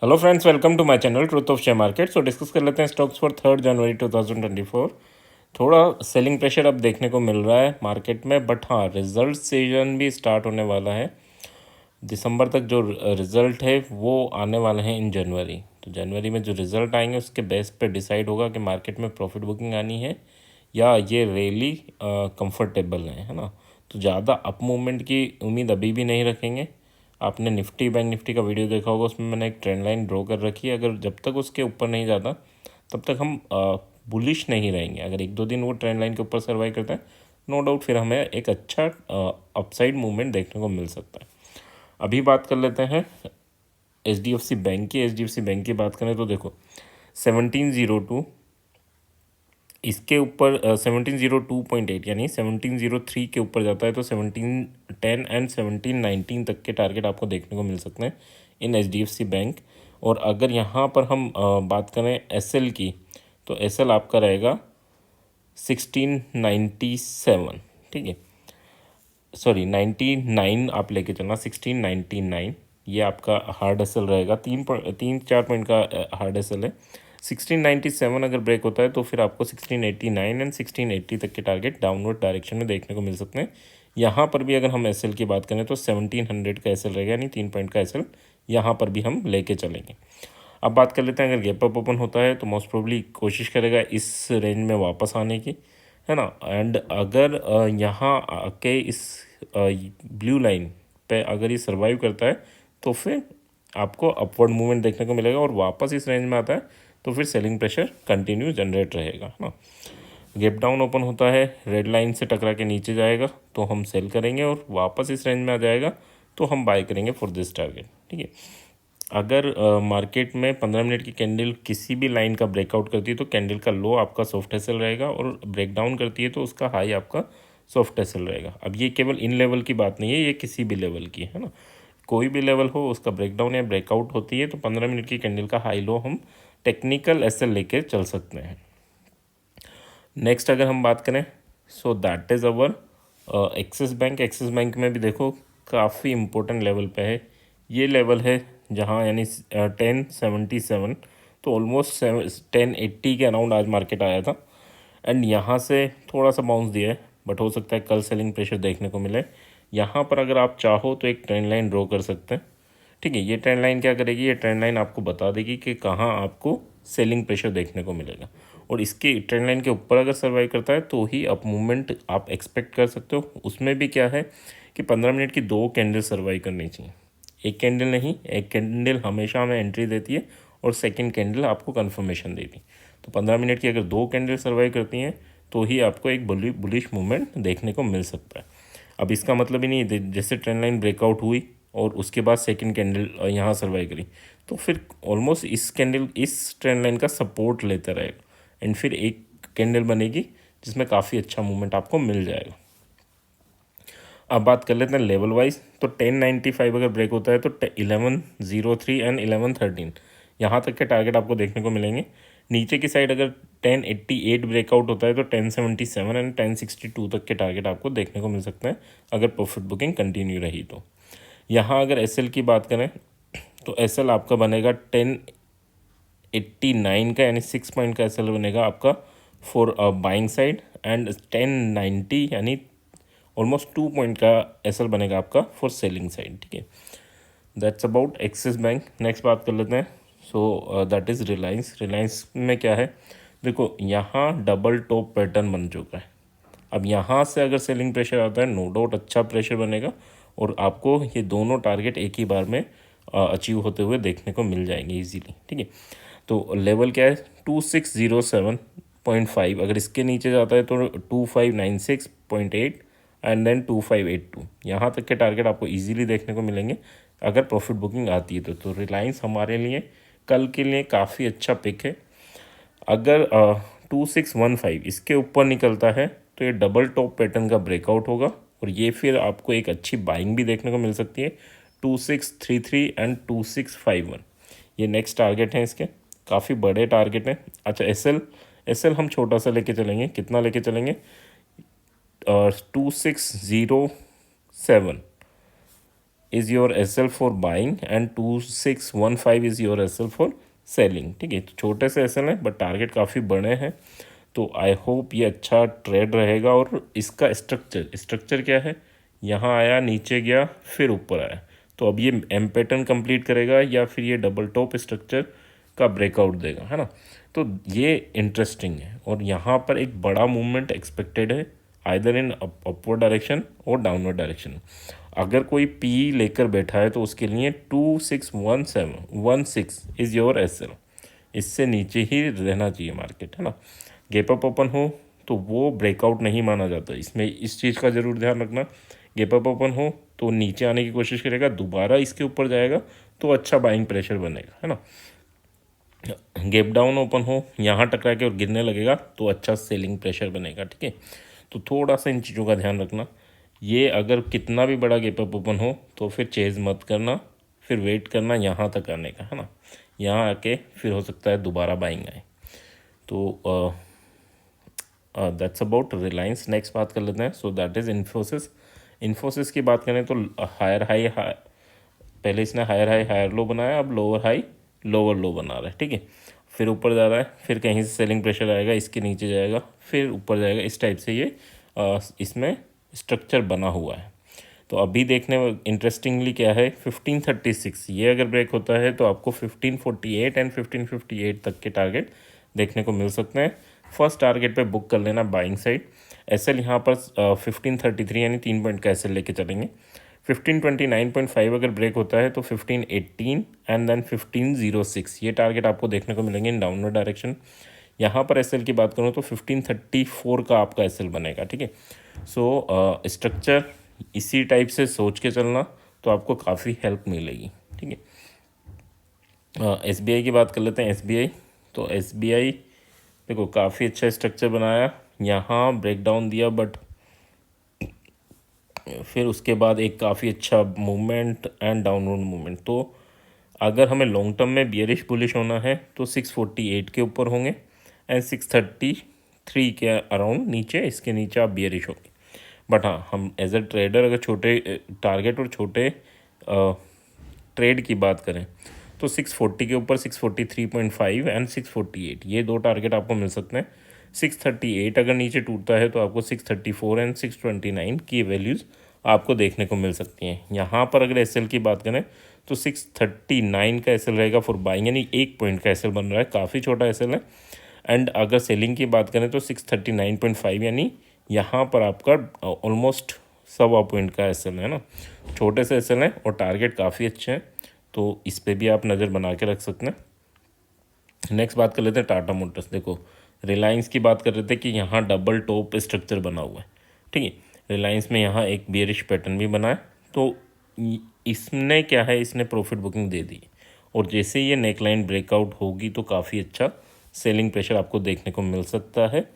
Hello friends, welcome to my channel truth of share market. So discuss कर लेते हैं stocks for 3 जनवरी 2024। थोड़ा selling pressure अब देखने को मिल रहा है मार्केट में, बट हाँ, रिजल्ट सीजन भी स्टार्ट होने वाला है। दिसंबर तक जो रिज़ल्ट है वो आने वाले हैं इन जनवरी। तो जनवरी में जो रिज़ल्ट आएंगे उसके बेस पे डिसाइड होगा कि मार्केट में प्रॉफिट बुकिंग आनी है या ये रैली कंफर्टेबल है ना। तो ज़्यादा अप मूवमेंट की उम्मीद अभी भी नहीं रखेंगे। आपने निफ्टी बैंक निफ्टी का वीडियो देखा होगा, उसमें मैंने एक ट्रेंड लाइन ड्रॉ कर रखी है। अगर जब तक उसके ऊपर नहीं जाता तब तक हम बुलिश नहीं रहेंगे। अगर एक दो दिन वो ट्रेंड लाइन के ऊपर सर्वाइव करता है, नो डाउट फिर हमें एक अच्छा अपसाइड मूवमेंट देखने को मिल सकता है। अभी बात कर लेते हैं HDFC बैंक की। HDFC बैंक की बात करें तो देखो 1702 इसके ऊपर 1702.8 यानी 1703 के ऊपर जाता है तो 1710 एंड 1719 तक के टारगेट आपको देखने को मिल सकते हैं इन HDFC बैंक। और अगर यहाँ पर हम बात करें SL की, तो SL आपका रहेगा 1697, ठीक है, सॉरी 99 आप लेके चलना, 1699 ये आपका हार्ड एसल रहेगा। 3-4 पॉइंट का हार्ड एसल है। 1697 अगर ब्रेक होता है तो फिर आपको 1689 एंड 1680 तक के टारगेट डाउनवर्ड डायरेक्शन में देखने को मिल सकते हैं। यहाँ पर भी अगर हम एसएल की बात करें तो 1700 का एसएल रहेगा, यानी 3 पॉइंट का एसएल यहाँ पर भी हम लेके चलेंगे। अब बात कर लेते हैं, अगर गैप अप ओपन होता है तो मोस्ट प्रोबली कोशिश करेगा इस रेंज में वापस आने की, है ना। एंड अगर यहाँ आके इस ब्लू लाइन पे अगर ये सर्वाइव करता है तो फिर आपको अपवर्ड मूवमेंट देखने को मिलेगा, और वापस इस रेंज में आता है तो फिर सेलिंग प्रेशर कंटिन्यू जनरेट रहेगा, है ना। गैप डाउन ओपन होता है, रेड लाइन से टकरा के नीचे जाएगा तो हम सेल करेंगे, और वापस इस रेंज में आ जाएगा तो हम बाय करेंगे फॉर दिस टारगेट, ठीक है। अगर मार्केट में 15 मिनट की कैंडल किसी भी लाइन का ब्रेकआउट करती है तो कैंडल का लो आपका सॉफ्ट एसल रहेगा, और ब्रेकडाउन करती है तो उसका हाई आपका सॉफ्ट एसल रहेगा। अब ये केवल इन लेवल की बात नहीं है, ये किसी भी लेवल की है ना। कोई भी लेवल हो उसका ब्रेकडाउन या ब्रेकआउट होती है तो 15 मिनट की कैंडल का हाई लो हम टेक्निकल एसल लेके चल सकते हैं। नेक्स्ट अगर हम बात करें, so that is our axis bank. Axis bank में भी देखो काफ़ी इंपॉर्टेंट लेवल पे है। ये लेवल है जहाँ यानी 1077, तो ऑलमोस्ट 1080 के अराउंड आज मार्केट आया था। एंड यहाँ से थोड़ा सा बाउंस दिया है, बट हो सकता है कल सेलिंग प्रेशर देखने को मिले। यहाँ पर अगर आप चाहो तो एक ट्रेंड लाइन ड्रॉ कर सकते हैं, ठीक है। ये ट्रेंड लाइन क्या करेगी, ये ट्रेंड लाइन आपको बता देगी कि कहाँ आपको सेलिंग प्रेशर देखने को मिलेगा, और इसके ट्रेंड लाइन के ऊपर अगर सर्वाइव करता है तो ही अप मूवमेंट आप एक्सपेक्ट कर सकते हो। उसमें भी क्या है कि 15 मिनट की 2 कैंडल सर्वाइव करनी चाहिए, एक कैंडल नहीं। एक कैंडल हमेशा हमें एंट्री देती है और सेकंड कैंडल आपको कंफर्मेशन देती। तो 15 मिनट की अगर 2 कैंडल सर्वाइव करती हैं तो ही आपको एक बुलिश मूवमेंट देखने को मिल सकता है। अब इसका मतलब ही नहीं जैसे ट्रेंड लाइन ब्रेकआउट हुई और उसके बाद सेकंड कैंडल यहाँ सर्वाइव करी तो फिर ऑलमोस्ट इस कैंडल इस ट्रेंड लाइन का सपोर्ट लेता रहेगा, एंड फिर एक कैंडल बनेगी जिसमें काफ़ी अच्छा मूवमेंट आपको मिल जाएगा। अब बात कर लेते हैं लेवल वाइज, तो 1095 अगर ब्रेक होता है तो 1103 एंड 1113 यहाँ तक के टारगेट आपको देखने को मिलेंगे। नीचे की साइड अगर 1088 ब्रेकआउट होता है तो 1077 एंड 1062 तक के टारगेट आपको देखने को मिल सकते हैं अगर प्रॉफिट बुकिंग कंटिन्यू रही तो। यहाँ अगर एसएल की बात करें तो एसएल आपका बनेगा 1089 का, यानी 6 पॉइंट का एसएल बनेगा आपका फॉर बाइंग साइड, एंड 1090 यानी ऑलमोस्ट 2 पॉइंट का एसएल बनेगा आपका फॉर सेलिंग साइड, ठीक है। That's about axis bank. Next बात कर लेते हैं, so that is Reliance. Reliance में क्या है, देखो यहाँ डबल टॉप पैटर्न बन चुका है। अब यहाँ से अगर सेलिंग प्रेशर आता है, नो डाउट अच्छा प्रेशर बनेगा, और आपको ये दोनों टारगेट एक ही बार में अचीव होते हुए देखने को मिल जाएंगे इजीली, ठीक है। तो लेवल क्या है, 2607.5, अगर इसके नीचे जाता है तो 2596.8 एंड देन 2582, यहाँ तक के टारगेट आपको इजीली देखने को मिलेंगे अगर प्रॉफिट बुकिंग आती है तो रिलायंस हमारे लिए कल के लिए काफ़ी अच्छा पिक है। अगर 2615 इसके ऊपर निकलता है तो ये डबल टॉप पैटर्न का ब्रेकआउट होगा, और ये फिर आपको एक अच्छी बाइंग भी देखने को मिल सकती है 2633 एंड 2651। ये नेक्स्ट टारगेट हैं इसके, काफ़ी बड़े टारगेट हैं। अच्छा एसएल, एसएल हम छोटा सा लेके चलेंगे, कितना लेके चलेंगे, 2607, is your S L for buying and 2615 is your S L for selling. ठीक है, तो छोटे से एस एल हैं बट टारगेट काफ़ी बड़े हैं, तो आई होप ये अच्छा ट्रेड रहेगा। और इसका स्ट्रक्चर क्या है, यहाँ आया, नीचे गया, फिर ऊपर आया, तो अब ये एम पैटर्न कंप्लीट करेगा या फिर ये डबल टॉप स्ट्रक्चर का ब्रेकआउट देगा, है ना। तो ये इंटरेस्टिंग है और यहाँ पर एक बड़ा मूवमेंट एक्सपेक्टेड है, आइदर इन अपवर्ड डायरेक्शन और डाउनवर्ड डायरेक्शन। अगर कोई पी लेकर बैठा है तो उसके लिए 2617 इज़ योर एस एल, इससे नीचे ही रहना चाहिए मार्केट, है ना। गैप अप ओपन हो तो वो ब्रेकआउट नहीं माना जाता, इसमें इस चीज़ का ज़रूर ध्यान रखना। गैप अप ओपन हो तो नीचे आने की कोशिश करेगा, दोबारा इसके ऊपर जाएगा तो अच्छा बाइंग प्रेशर बनेगा, है ना। गैप डाउन ओपन हो, यहाँ टकरा के और गिरने लगेगा तो अच्छा सेलिंग प्रेशर बनेगा। ठीक है, तो थोड़ा सा इन चीज़ों का ध्यान रखना। ये अगर कितना भी बड़ा गैप अप ओपन हो तो फिर चेज़ मत करना, फिर वेट करना यहाँ तक आने का, है ना। यहाँ आके फिर हो सकता है दोबारा बाइंग आए। तो दैट्स अबाउट रिलायंस। नेक्स्ट बात कर लेते हैं, सो दैट इज़ इन्फोसिस की बात करें तो हायर हाई पहले इसने हायर हाई हायर लो बनाया, अब लोअर हाई लोअर लो बना रहा है। ठीक है, फिर ऊपर जा रहा है, फिर कहीं से सेलिंग प्रेशर आएगा, इसके नीचे जाएगा, फिर ऊपर जाएगा, इस टाइप से ये इसमें स्ट्रक्चर बना हुआ है। तो अभी देखने में इंटरेस्टिंगली क्या है, 1536 ये अगर ब्रेक होता है तो आपको 1548 एंड 1558 तक के टारगेट देखने को मिल सकते हैं। फर्स्ट टारगेट पे बुक कर लेना बाइंग साइड। एस एल यहाँ पर 1533 यानी 3 पॉइंट का एस एल लेके चलेंगे। 1529.5 अगर ब्रेक होता है तो 1518 एंड देन 1506 ये टारगेट आपको देखने को मिलेंगे इन डाउनवर्ड डायरेक्शन। यहाँ पर एस एल की बात करूँ तो 1534 का आपका एस एल बनेगा। ठीक है, सो स्ट्रक्चर इसी टाइप से सोच के चलना तो आपको काफ़ी हेल्प मिलेगी। ठीक है, एस बी आई की बात कर लेते हैं। एस बी आई, तो एस बी आई देखो काफ़ी अच्छा स्ट्रक्चर बनाया, यहाँ ब्रेक डाउन दिया बट फिर उसके बाद एक काफ़ी अच्छा मूवमेंट एंड डाउनवर्ड मूवमेंट। तो अगर हमें लॉन्ग टर्म में बियरिश बुलिश होना है तो 648 के ऊपर होंगे एंड 633 के अराउंड नीचे, इसके नीचे आप बियरिश होंगे। बट हाँ, हम एज अ ट्रेडर अगर छोटे टारगेट और छोटे ट्रेड की बात करें तो 640 के ऊपर 643.5 एंड 648 ये दो टारगेट आपको मिल सकते हैं। 638 अगर नीचे टूटता है तो आपको 634 एंड 629 की वैल्यूज़ आपको देखने को मिल सकती हैं। यहाँ पर अगर एस की बात करें तो 639 का एस रहेगा फॉर बाइंग, यानी 1 पॉइंट का एस बन रहा है, काफ़ी छोटा एस है। एंड अगर सेलिंग की बात करें तो 639.5 यानी यहाँ पर आपका ऑलमोस्ट 1.25 का एस है ना। छोटे से एस हैं और टारगेट काफ़ी अच्छे हैं, तो इस पर भी आप नज़र बना के रख सकते हैं। नेक्स्ट बात कर लेते हैं टाटा मोटर्स। देखो रिलायंस की बात कर रहे थे कि यहाँ डबल टॉप स्ट्रक्चर बना हुआ है। ठीक है, रिलायंस में यहाँ एक बियरिश पैटर्न भी बना है, तो इसने क्या है, इसने प्रॉफिट बुकिंग दे दी और जैसे ये नेकलाइन ब्रेकआउट होगी तो काफ़ी अच्छा सेलिंग प्रेशर आपको देखने को मिल सकता है।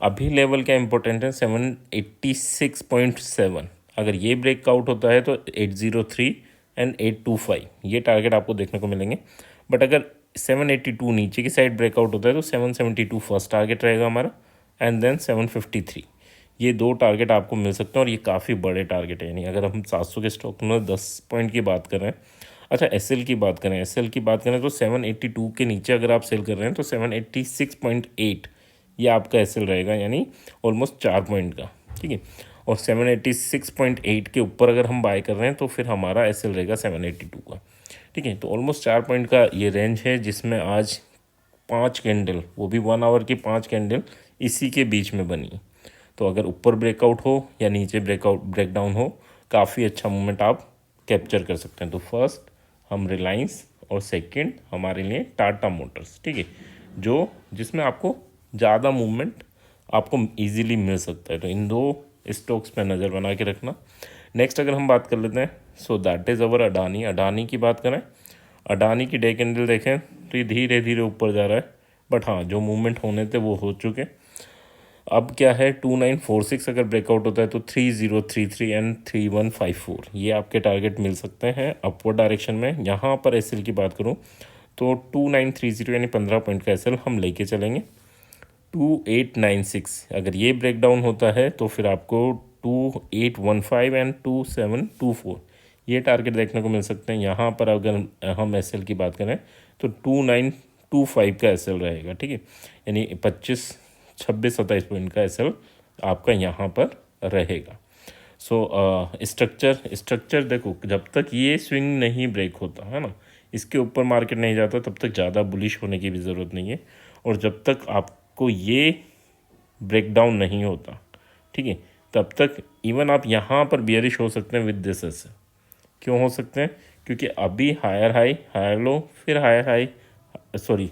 अभी लेवल क्या इंपॉर्टेंट है, 786.7 अगर ये ब्रेकआउट होता है तो 803 एंड 825 ये टारगेट आपको देखने को मिलेंगे। बट अगर 782 नीचे की साइड ब्रेकआउट होता है तो 772 फर्स्ट टारगेट रहेगा हमारा एंड देन 753 ये दो टारगेट आपको मिल सकते हैं और ये काफ़ी बड़े टारगेट है। यानी अगर हम 700 के स्टॉक में 10 पॉइंट की बात कर रहे हैं। अच्छा एसएल की बात करें, एसएल की बात करें तो 782 के नीचे अगर आप सेल कर रहे हैं तो 786.8 ये आपका एसएल रहेगा, यानी ऑलमोस्ट 4 पॉइंट का। ठीक है, और 786.8 के ऊपर अगर हम बाय कर रहे हैं तो फिर हमारा एसएल रहेगा 782 का। ठीक है, तो ऑलमोस्ट 4 पॉइंट का ये रेंज है जिसमें आज 5 कैंडल, वो भी 1 आवर की 5 कैंडल इसी के बीच में बनी। तो अगर ऊपर ब्रेकआउट हो या नीचे ब्रेकडाउन हो, काफ़ी अच्छा मूवमेंट आप कैप्चर कर सकते हैं। तो फर्स्ट हम रिलायंस और सेकंड हमारे लिए टाटा मोटर्स। ठीक है, जो जिसमें आपको ज़्यादा मूवमेंट आपको इजीली मिल सकता है, तो इन दो स्टॉक्स पे नज़र बना के रखना। नेक्स्ट अगर हम बात कर लेते हैं, so that is our Adani. Adani की बात करें, अडानी की डे कैंडल देखें तो ये धीरे धीरे ऊपर जा रहा है, बट हाँ जो मूवमेंट होने थे वो हो चुके। अब क्या है, 2946 अगर ब्रेकआउट होता है तो 3033 एंड 3154 ये आपके टारगेट मिल सकते हैं अपवर्ड डायरेक्शन में। यहाँ पर एसएल की बात करूँ तो 2930 यानी 15 पॉइंट का एसएल हम लेके चलेंगे। 2896 अगर ये ब्रेक डाउन होता है तो फिर आपको 2815 एंड 2724 ये टारगेट देखने को मिल सकते हैं। यहाँ पर अगर हम एसएल की बात करें तो 2925 का एसएल रहेगा, ठीक है, यानी 26 पॉइंट का एसएल आपका यहाँ पर रहेगा। सो स्ट्रक्चर देखो, जब तक ये स्विंग नहीं ब्रेक होता है ना, इसके ऊपर मार्केट नहीं जाता, तब तक ज़्यादा बुलिश होने की भी ज़रूरत नहीं है। और जब तक आपको ये ब्रेकडाउन नहीं होता, ठीक है, तब तक इवन आप यहाँ पर बियरिश हो सकते हैं विद दिस एसएल। क्यों हो सकते हैं? क्योंकि अभी हायर हाई हायर लो, फिर higher high, sorry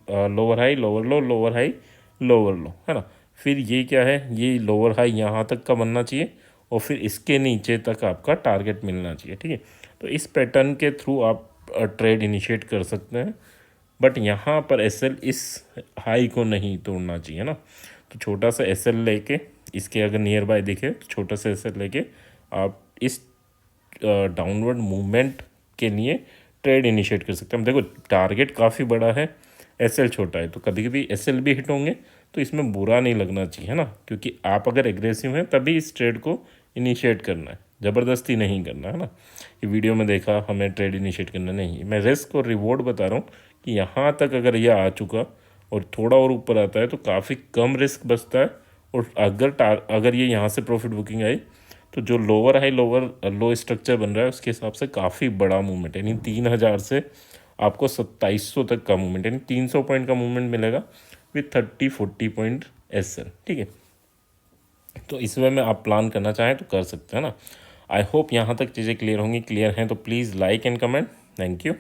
lower high lower low, lower high lower low, है ना। फिर ये क्या है, ये लोअर हाई यहाँ तक का बनना चाहिए और फिर इसके नीचे तक आपका टारगेट मिलना चाहिए, ठीक है। तो इस पैटर्न के थ्रू आप ट्रेड इनिशिएट कर सकते हैं, बट यहाँ पर एसएल इस हाई को नहीं तोड़ना चाहिए ना। तो छोटा सा एसएल लेके, इसके अगर नियर बाय दिखे तो छोटा सा एसएल लेके आप इस डाउनवर्ड मूवमेंट के लिए ट्रेड इनिशिएट कर सकते हैं। देखो टारगेट काफ़ी बड़ा है, एसएल छोटा है, तो कभी कभी एसएल भी हिट होंगे, तो इसमें बुरा नहीं लगना चाहिए, है ना। क्योंकि आप अगर एग्रेसिव हैं तभी इस ट्रेड को इनिशिएट करना है, ज़बरदस्ती नहीं करना, है ना। ये वीडियो में देखा हमें ट्रेड इनिशिएट करना नहीं, मैं रिस्क और रिवॉर्ड बता रहा हूँ कि यहाँ तक अगर यह आ चुका और थोड़ा और ऊपर आता है तो काफ़ी कम रिस्क बचता है। और अगर ये यहाँ से प्रॉफिट बुकिंग आई तो जो लोअर हाई लोअर लो स्ट्रक्चर बन रहा है उसके हिसाब से काफ़ी बड़ा मूवमेंट है, यानी 3000 से आपको 2700 तक का मूवमेंट, यानी 300 पॉइंट का मूवमेंट मिलेगा विथ 30-40 पॉइंट एसएल, ठीक है। तो इस वे में आप प्लान करना चाहें तो कर सकते हैं ना। आई होप यहाँ तक चीज़ें क्लियर होंगी। क्लियर हैं तो please like and comment. Thank you.